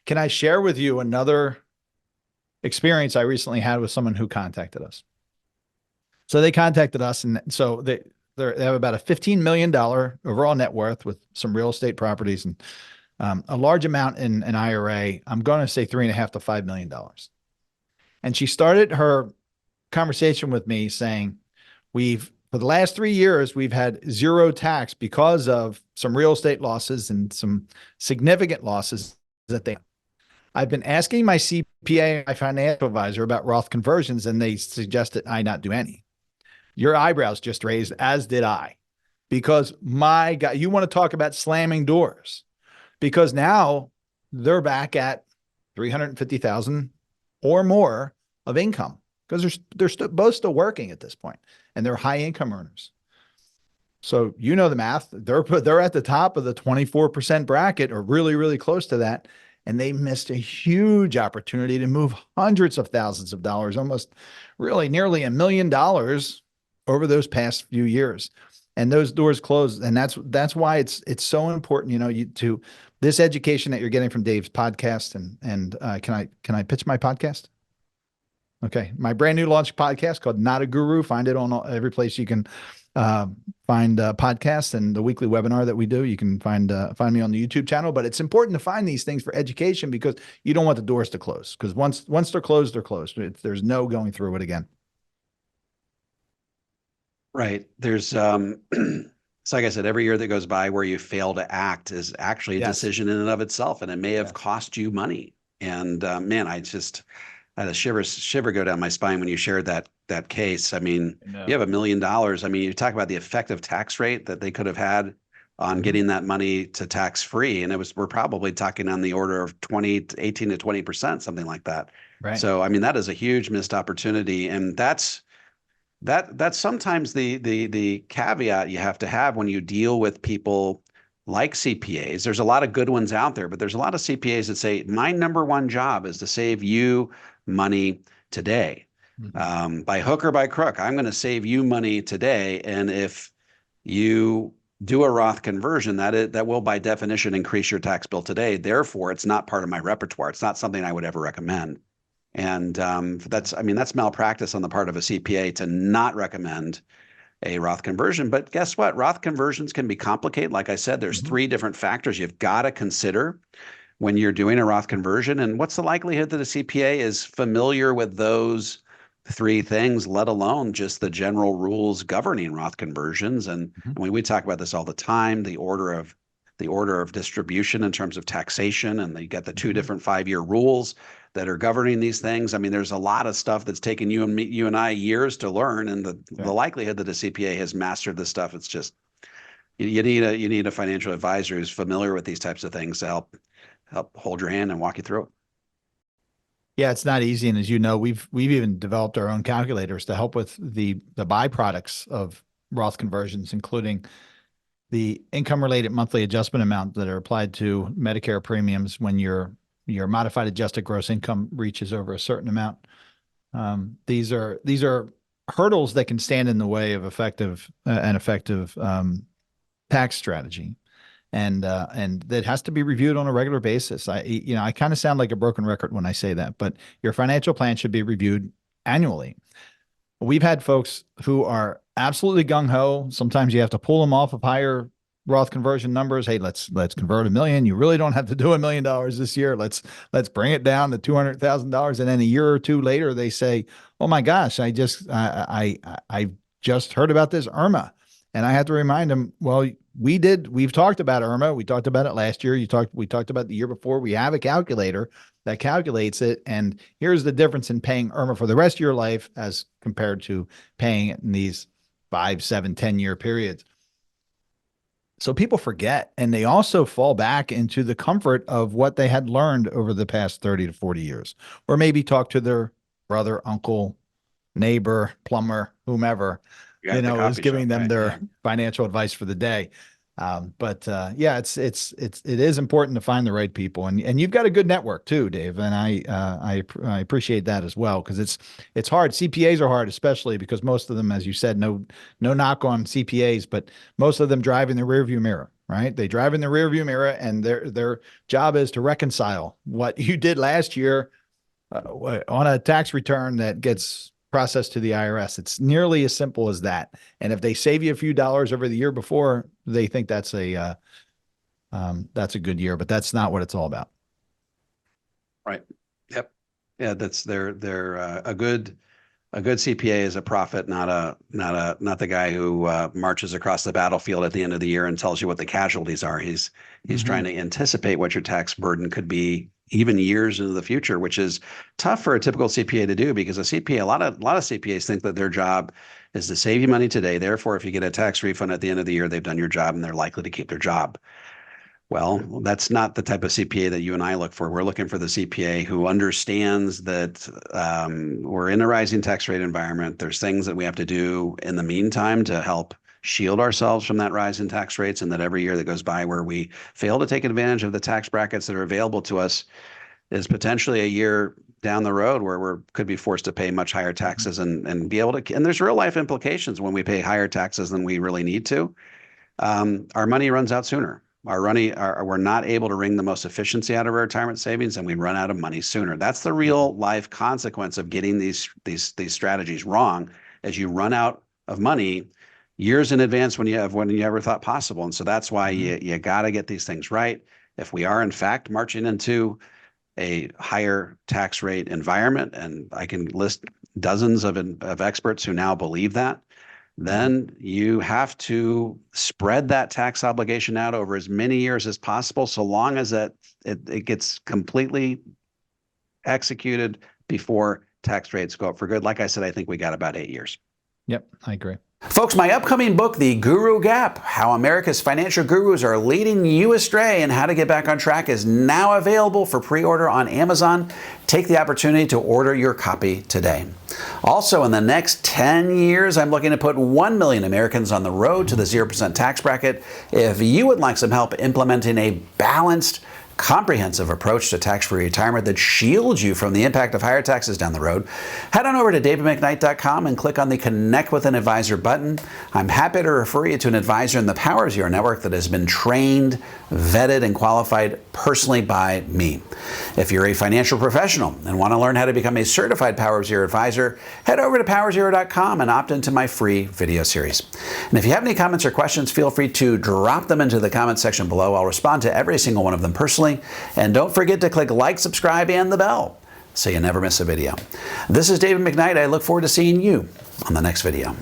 Can I share with you another experience I recently had with someone who contacted us? So they contacted us, and so they have about a $15 million overall net worth with some real estate properties and a large amount in an IRA. I'm going to say 3.5 to $5 million. And she started her conversation with me saying, for the last 3 years, we've had zero tax because of some real estate losses and some significant losses that they. I've been asking my CPA, my financial advisor, about Roth conversions, and they suggested I not do any. Your eyebrows just raised, as did I, because my God, you want to talk about slamming doors, because now they're back at 350,000 or more of income because they're both still working at this point, and they're high income earners. So you know the math. They're at the top of the 24% bracket, or really, really close to that. And they missed a huge opportunity to move hundreds of thousands of dollars, almost really nearly $1 million over those past few years. And those doors closed. And that's why it's so important, to this education that you're getting from Dave's podcast. And can I pitch my podcast? Okay. My brand new launch podcast called Not a Guru. Find it on every place you can find podcasts, and the weekly webinar that we do. You can find me on the YouTube channel. But it's important to find these things for education, because you don't want the doors to close, because once they're closed, they're closed. There's no going through it again. Right. There's so like I said, every year that goes by where you fail to act is actually a Yes. decision in and of itself, and it may have cost you money. And man, I had a shiver go down my spine when you shared that case. I mean, you have $1 million. I mean, you talk about the effective tax rate that they could have had on getting that money to tax free, and we're probably talking on the order of 18 to 20%, something like that. Right. So I mean, that is a huge missed opportunity, and that's sometimes the caveat you have to have when you deal with people like CPAs. There's a lot of good ones out there, but there's a lot of CPAs that say, my number one job is to save you money today. By hook or by crook, I'm going to save you money today. And if you do a Roth conversion, that will by definition increase your tax bill today. Therefore, it's not part of my repertoire. It's not something I would ever recommend. And that's malpractice on the part of a CPA to not recommend a Roth conversion. But guess what? Roth conversions can be complicated. Like I said, there's 3 different factors you've got to consider when you're doing a Roth conversion. And what's the likelihood that a CPA is familiar with those 3 things, let alone just the general rules governing Roth conversions? And when we talk about this all the time, the order of distribution in terms of taxation, and you got the 2 different 5-year rules that are governing these things. I mean, there's a lot of stuff that's taken you and I years to learn, and the likelihood that a CPA has mastered this stuff, it's just you need a financial advisor who's familiar with these types of things to help hold your hand and walk you through it. Yeah, it's not easy, and as you know, we've even developed our own calculators to help with the byproducts of Roth conversions, including the income-related monthly adjustment amount that are applied to Medicare premiums when your modified adjusted gross income reaches over a certain amount. These are hurdles that can stand in the way of an effective tax strategy, and that has to be reviewed on a regular basis. I kind of sound like a broken record when I say that, but your financial plan should be reviewed annually. We've had folks who are absolutely gung-ho. Sometimes you have to pull them off of higher Roth conversion numbers. Hey, let's convert $1 million. You really don't have to do $1 million this year. Let's bring it down to $200,000. And then a year or two later, they say, "Oh my gosh, I just heard about this IRMA," and I had to remind them, well, we've talked about IRMA. We talked about it last year. We talked about the year before. We have a calculator that calculates it. And here's the difference in paying IRMA for the rest of your life as compared to paying it in these 5, 7, 10-year periods. So people forget, and they also fall back into the comfort of what they had learned over the past 30 to 40 years, or maybe talk to their brother, uncle, neighbor, plumber, whomever, is giving them their financial advice for the day. Yeah, it is important to find the right people, and you've got a good network too, Dave. And I appreciate that as well, because it's hard. CPAs are hard, especially because most of them, as you said, no knock on CPAs, but most of them drive in the rearview mirror. right? They drive in the rearview mirror, and their job is to reconcile what you did last year on a tax return that gets processed to the IRS. It's nearly as simple as that. And if they save you a few dollars over the year before, they think that's a good year, but that's not what it's all about. Right. Yep. Yeah, that's they're a good CPA is a prophet, not the guy who marches across the battlefield at the end of the year and tells you what the casualties are. He's trying to anticipate what your tax burden could be even years into the future, which is tough for a typical CPA to do, because a CPA, a lot of CPAs think that their job is to save you money today. Therefore, if you get a tax refund at the end of the year, they've done your job and they're likely to keep their job. Well, that's not the type of CPA that you and I look for. We're looking for the CPA who understands that we're in a rising tax rate environment. There's things that we have to do in the meantime to help shield ourselves from that rise in tax rates, and that every year that goes by where we fail to take advantage of the tax brackets that are available to us is potentially a year down the road where we could be forced to pay much higher taxes and be able to. And there's real life implications when we pay higher taxes than we really need to. Our money runs out sooner. We're not able to wring the most efficiency out of our retirement savings, and we run out of money sooner. That's the real life consequence of getting these strategies wrong, as you run out of money years in advance when you ever thought possible. And so that's why you got to get these things right. If we are in fact marching into a higher tax rate environment, and I can list dozens of experts who now believe that, then you have to spread that tax obligation out over as many years as possible, so long as it gets completely executed before tax rates go up for good. Like I said, I think we got about 8 years. Yep, I agree. Folks, my upcoming book, The Guru Gap, How America's Financial Gurus Are Leading You Astray and How to Get Back on Track, is now available for pre-order on Amazon. Take the opportunity to order your copy today. Also, in the next 10 years, I'm looking to put 1 million Americans on the road to the 0% tax bracket. If you would like some help implementing a balanced, comprehensive approach to tax-free retirement that shields you from the impact of higher taxes down the road, head on over to davidmcknight.com and click on the Connect with an Advisor button. I'm happy to refer you to an advisor in the Power Zero network that has been trained, vetted, and qualified personally by me. If you're a financial professional and want to learn how to become a certified Power Zero advisor, head over to powerzero.com and opt into my free video series. And if you have any comments or questions, feel free to drop them into the comments section below. I'll respond to every single one of them personally. And don't forget to click like, subscribe, and the bell so you never miss a video. This is David McKnight. I look forward to seeing you on the next video.